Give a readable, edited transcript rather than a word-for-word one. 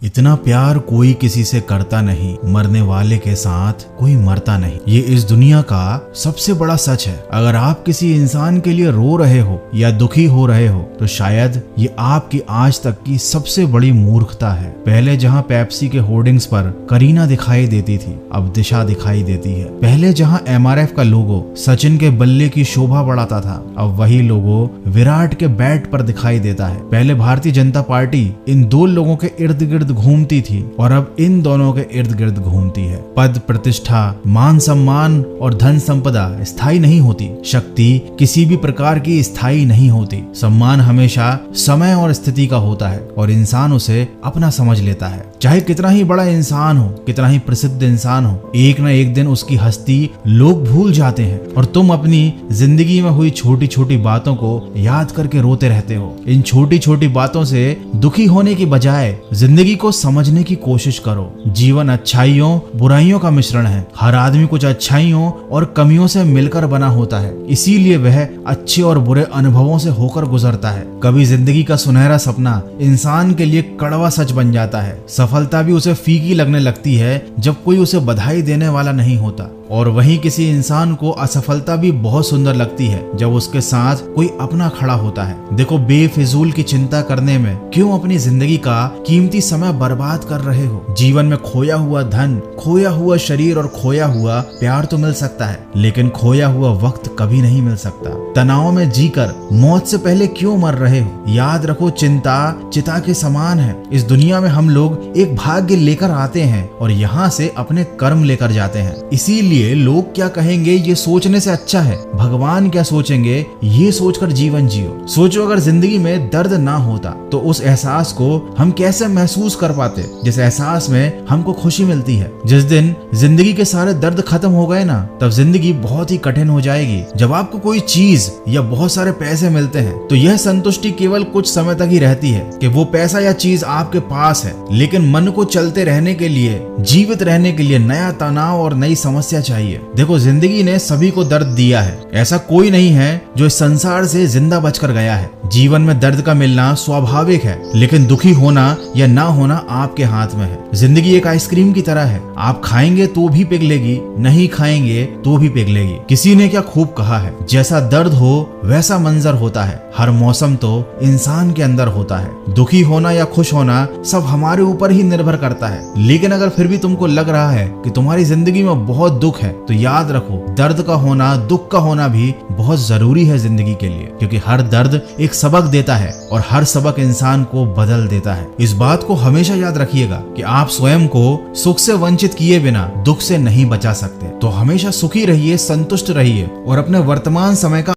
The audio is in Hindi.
इतना प्यार कोई किसी से करता नहीं, मरने वाले के साथ कोई मरता नहीं। ये इस दुनिया का सबसे बड़ा सच है। अगर आप किसी इंसान के लिए रो रहे हो या दुखी हो रहे हो तो शायद ये आपकी आज तक की सबसे बड़ी मूर्खता है। पहले जहाँ पेप्सी के होर्डिंग्स पर करीना दिखाई देती थी, अब दिशा दिखाई देती है। पहले जहाँ MRF का लोगो सचिन के बल्ले की शोभा बढ़ाता था, अब वही लोगो विराट के बैट पर दिखाई देता है। पहले भारतीय जनता पार्टी इन दो लोगों के इर्द गिर्द घूमती थी और अब इन दोनों के इर्द गिर्द घूमती है। पद, प्रतिष्ठा, मान सम्मान और धन संपदा स्थायी नहीं होती। शक्ति किसी भी प्रकार की स्थायी नहीं होती। सम्मान हमेशा समय और स्थिति का होता है और इंसान उसे अपना समझ लेता है। चाहे कितना ही बड़ा इंसान हो, कितना ही प्रसिद्ध इंसान हो, एक न एक दिन उसकी हस्ती लोग भूल जाते हैं और तुम अपनी जिंदगी में हुई छोटी छोटी बातों को याद करके रोते रहते हो। इन छोटी छोटी बातों से दुखी होने की बजाय जिंदगी को समझने की कोशिश करो। जीवन अच्छाइयों बुराइयों का मिश्रण है। हर आदमी कुछ अच्छाइयों और कमियों से मिलकर बना होता है, इसीलिए वह अच्छे और बुरे अनुभवों से होकर गुजरता है। कभी जिंदगी का सुनहरा सपना इंसान के लिए कड़वा सच बन जाता है। सफलता भी उसे फीकी लगने लगती है जब कोई उसे बधाई देने वाला नहीं होता, और वहीं किसी इंसान को असफलता भी बहुत सुंदर लगती है जब उसके साथ कोई अपना खड़ा होता है। देखो, बेफिजूल की चिंता करने में क्यों अपनी जिंदगी का कीमती समय बर्बाद कर रहे हो। जीवन में खोया हुआ धन, खोया हुआ शरीर और खोया हुआ प्यार तो मिल सकता है, लेकिन खोया हुआ वक्त कभी नहीं मिल सकता। तनाव में जीकर मौत से पहले क्यों मर रहे हो। याद रखो, चिंता चिता के समान है। इस दुनिया में हम लोग एक भाग्य लेकर आते हैं और यहाँ से अपने कर्म लेकर जाते हैं। इसीलिए लोग क्या कहेंगे ये सोचने से अच्छा है भगवान क्या सोचेंगे ये सोचकर जीवन जियो। सोचो, अगर जिंदगी में दर्द ना होता तो उस एहसास को हम कैसे महसूस कर पाते जिस एहसास में हमको खुशी मिलती है। जिस दिन जिंदगी के सारे दर्द खत्म हो गए ना, तब जिंदगी बहुत ही कठिन हो जाएगी। जब आपको कोई चीज या बहुत सारे पैसे मिलते हैं तो यह संतुष्टि केवल कुछ समय तक ही रहती है कि वो पैसा या चीज आपके पास है, लेकिन मन को चलते रहने के लिए, जीवित रहने के लिए नया तनाव और नई समस्या चाहिए। देखो, जिंदगी ने सभी को दर्द दिया है। ऐसा कोई नहीं है जो इस संसार से जिंदा बचकर गया है। जीवन में दर्द का मिलना स्वाभाविक है, लेकिन दुखी होना या ना होना आपके हाथ में है। जिंदगी एक आइसक्रीम की तरह है, आप खाएंगे तो भी पिघलेगी, नहीं खाएंगे तो भी पिघलेगी। किसी ने क्या खूब कहा है, जैसा दर्द हो वैसा मंजर होता है। हर मौसम तो इंसान के अंदर होता है। दुखी होना या खुश होना सब हमारे ऊपर ही निर्भर करता है। लेकिन अगर फिर भी तुमको लग रहा है कि तुम्हारी जिंदगी में बहुत दुख है, तो याद रखो, दर्द का होना, दुख का होना भी बहुत जरूरी है जिंदगी के लिए, क्योंकि हर दर्द एक सबक देता है और हर सबक इंसान को बदल देता है। इस बात को हमेशा याद रखिएगा कि आप स्वयं को सुख से वंचित किए बिना दुख से नहीं बचा सकते। तो हमेशा सुखी रहिए, संतुष्ट रहिए और अपने वर्तमान समय का